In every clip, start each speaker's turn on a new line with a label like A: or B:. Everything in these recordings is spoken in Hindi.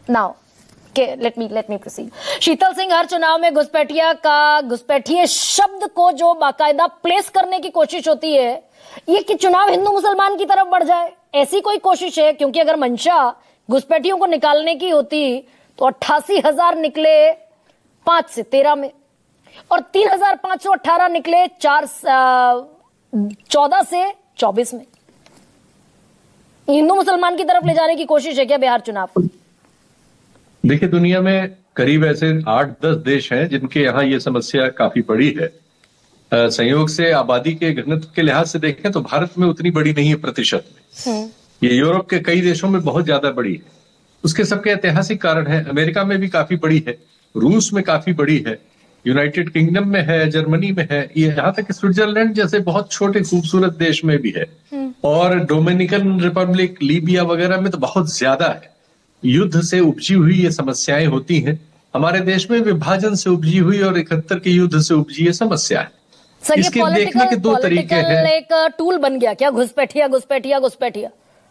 A: Now let me proceed. Sheetal Singh हर चुनाव में घुसपैठिए शब्द को जो बाकायदा प्लेस करने की कोशिश होती है, ये कि चुनाव हिंदू मुसलमान की तरफ बढ़ जाए, ऐसी कोई कोशिश है? क्योंकि अगर मंशा घुसपैठियों को निकालने की होती तो 88,000 निकले 5 से 13 में, और 3,518 निकले 14 से 24 में। हिंदू मुसलमान की तरफ ले जाने की कोशिश है क्या बिहार चुनाव?
B: देखिए, दुनिया में करीब ऐसे 8-10 देश हैं जिनके यहाँ ये समस्या काफी बड़ी है। संयोग से आबादी के घनत्व के लिहाज से देखें तो भारत में उतनी बड़ी नहीं है प्रतिशत में। ये यूरोप के कई देशों में बहुत ज्यादा बड़ी है। उसके सबके ऐतिहासिक कारण है। अमेरिका में भी काफी बड़ी है, रूस में काफी बड़ी है, यूनाइटेड किंगडम में है, जर्मनी में है, ये यहाँ तक स्विट्जरलैंड जैसे बहुत छोटे खूबसूरत देश में भी है, और डोमिनिकन रिपब्लिक, लीबिया वगैरह में तो बहुत ज्यादा है। युद्ध से उपजी हुई ये समस्याएं होती हैं। हमारे देश में विभाजन से उपजी हुई और 71 के युद्ध से उपजी ये समस्या है।
A: सर,
B: इसके देखने के दो तरीके हैं।
A: एक टूल बन गया क्या घुसपैठिया?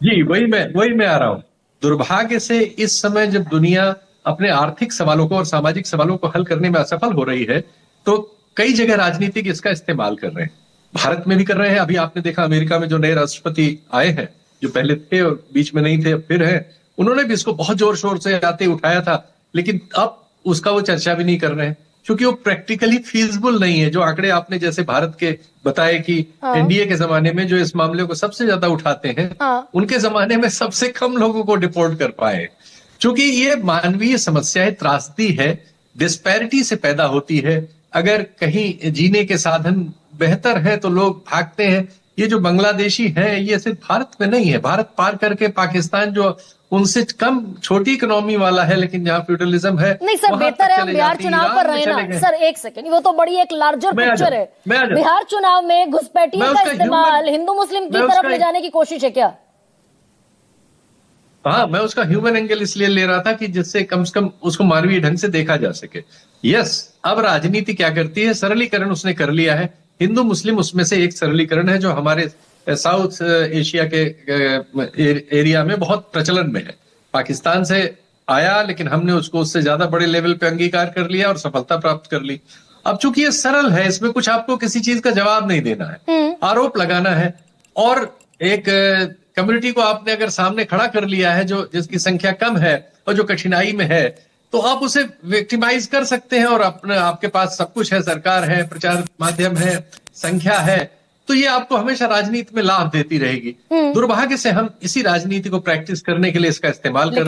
B: जी, वही मैं आ रहा हूं। दुर्भाग्य से इस समय जब दुनिया अपने आर्थिक सवालों को और सामाजिक सवालों को हल करने में असफल हो रही है, तो कई जगह राजनीतिक इसका इस्तेमाल कर रहे हैं। भारत में भी कर रहे हैं। अभी आपने देखा अमेरिका में जो नए राष्ट्रपति आए हैं, जो पहले थे और बीच में नहीं थे, अब फिर हैं, उन्होंने भी इसको बहुत जोर शोर से आते उठाया था, लेकिन अब उसका वो चर्चा भी नहीं कर रहे हैं, क्योंकि वो प्रैक्टिकली फीजिबल नहीं है। जो आंकड़े आपने जैसे भारत के बताए कि एनडीए के जमाने में जो इस मामले को सबसे ज्यादा उठाते हैं, उनके जमाने में सबसे कम लोगों को डिपोर्ट कर पाए। क्योंकि ये मानवीय समस्या है, त्रासदी है, डिस्पैरिटी से पैदा होती है। अगर कहीं जीने के साधन बेहतर है तो लोग भागते हैं। ये जो बांग्लादेशी हैं, ये सिर्फ भारत में नहीं है, भारत पार करके पाकिस्तान जो उनसे कम छोटी इकोनॉमी वाला है, लेकिन जहाँ फ्यूडलिज्म है।
A: नहीं सर, बेहतर है हम बिहार चुनाव पर रहे ना। सर एक सेकंड, वो तो बड़ी एक लार्जर पिक्चर है। बिहार चुनाव में घुसपैठियों का इस्तेमाल हिंदू मुस्लिम की तरफ ले जाने की कोशिश है क्या?
B: हाँ, मैं उसका ह्यूमन एंगल इसलिए ले रहा था कि जिससे कम से कम उसको मानवीय ढंग से देखा जा सके। यस, अब राजनीति क्या करती है, सरलीकरण उसने कर लिया है। हिंदू मुस्लिम उसमें से एक सरलीकरण है जो हमारे साउथ एशिया के एरिया में बहुत प्रचलन में है। पाकिस्तान से आया, लेकिन हमने उसको उससे ज्यादा बड़े लेवल पे अंगीकार कर लिया और सफलता प्राप्त कर ली। अब चूंकि ये सरल है, इसमें कुछ आपको किसी चीज का जवाब नहीं देना है, आरोप लगाना है, और एक कम्युनिटी को आपने अगर सामने खड़ा कर लिया है जो जिसकी संख्या कम है और जो कठिनाई में है, तो आप उसे विक्टिमाइज कर सकते हैं। और अपने आपके पास सब कुछ है, सरकार है, प्रचार माध्यम है, संख्या है, तो ये आपको हमेशा राजनीति में लाभ देती रहेगी। दुर्भाग्य से हम इसी राजनीति को प्रैक्टिस करने के लिए इसका इस्तेमाल कर